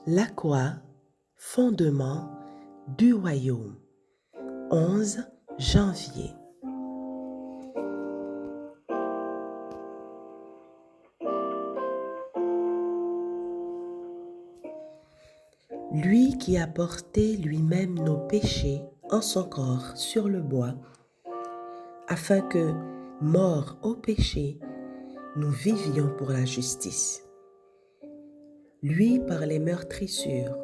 La croix, fondement du royaume. 11 janvier. Lui qui a porté lui-même nos péchés en son corps sur le bois, afin que, morts au péché, nous vivions pour la justice. Lui par les meurtrissures,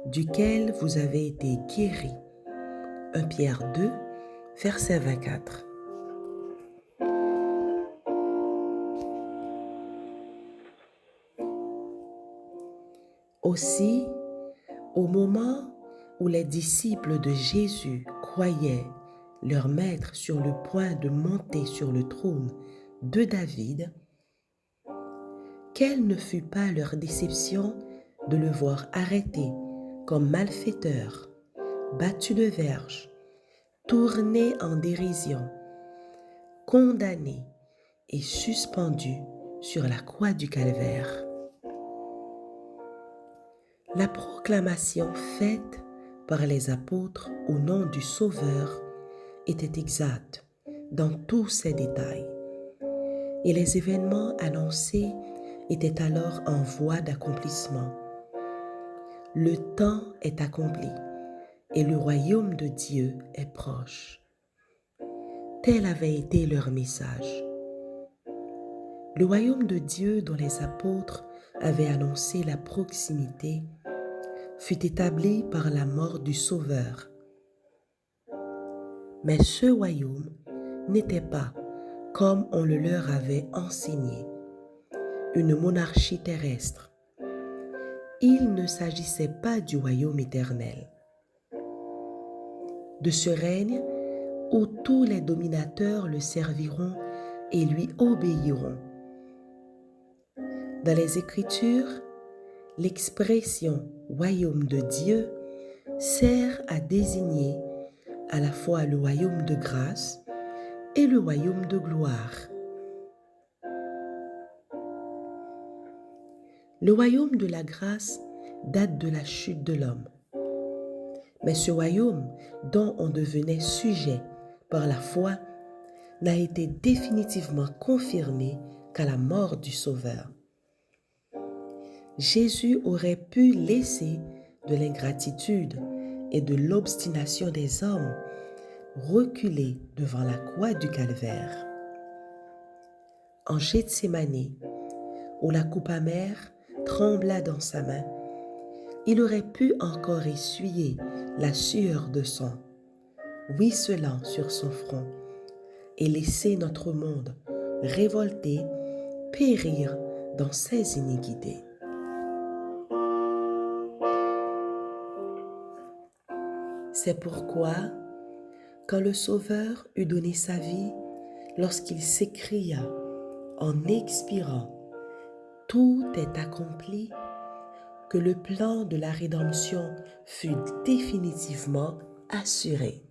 duquel vous avez été guéris. 1 Pierre 2, verset 24. Aussi, au moment où les disciples de Jésus croyaient leur maître sur le point de monter sur le trône de David, quelle ne fut pas leur déception de le voir arrêté comme malfaiteur, battu de verges, tourné en dérision, condamné et suspendu sur la croix du calvaire. La proclamation faite par les apôtres au nom du Sauveur était exacte dans tous ses détails, et les événements annoncés étaient alors en voie d'accomplissement. Le temps est accompli et le royaume de Dieu est proche. Tel avait été leur message. Le royaume de Dieu dont les apôtres avaient annoncé la proximité fut établi par la mort du Sauveur. Mais ce royaume n'était pas, comme on le leur avait enseigné, une monarchie terrestre. Il ne s'agissait pas du royaume éternel, de ce règne où tous les dominateurs le serviront et lui obéiront. Dans les Écritures, l'expression « royaume de Dieu » sert à désigner à la fois le royaume de grâce et le royaume de gloire. Le royaume de la grâce date de la chute de l'homme. Mais ce royaume dont on devenait sujet par la foi n'a été définitivement confirmé qu'à la mort du Sauveur. Jésus aurait pu laisser de l'ingratitude et de l'obstination des hommes reculer devant la croix du calvaire. En Gethsémani, où la coupe amère trembla dans sa main, il aurait pu encore essuyer la sueur de sang, ruisselant sur son front, et laisser notre monde révolté périr dans ses iniquités. C'est pourquoi, quand le Sauveur eut donné sa vie, lorsqu'il s'écria en expirant « Tout est accompli », que le plan de la rédemption fut définitivement assuré.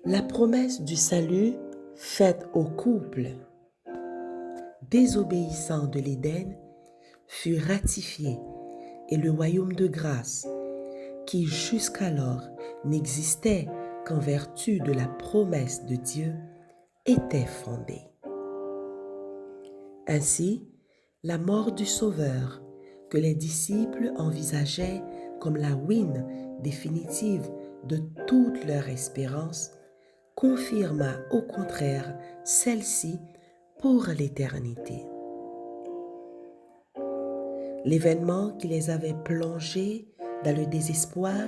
La promesse du salut faite au couple désobéissant de l'Éden fut ratifiée et le royaume de grâce, qui jusqu'alors n'existait qu'en vertu de la promesse de Dieu, était fondé. Ainsi, la mort du Sauveur, que les disciples envisageaient comme la ruine définitive de toute leur espérance, confirma au contraire celle-ci pour l'éternité. L'événement qui les avait plongés dans le désespoir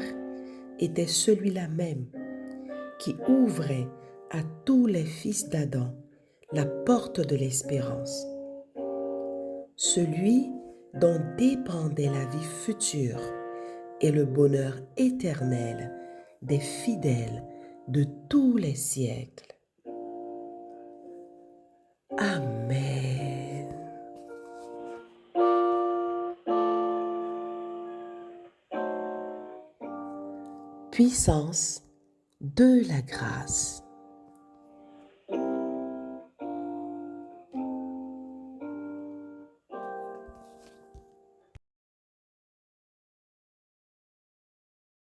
était celui-là même qui ouvrait à tous les fils d'Adam la porte de l'espérance. Celui dont dépendait la vie future et le bonheur éternel des fidèles de tous les siècles. Amen. Puissance de la grâce.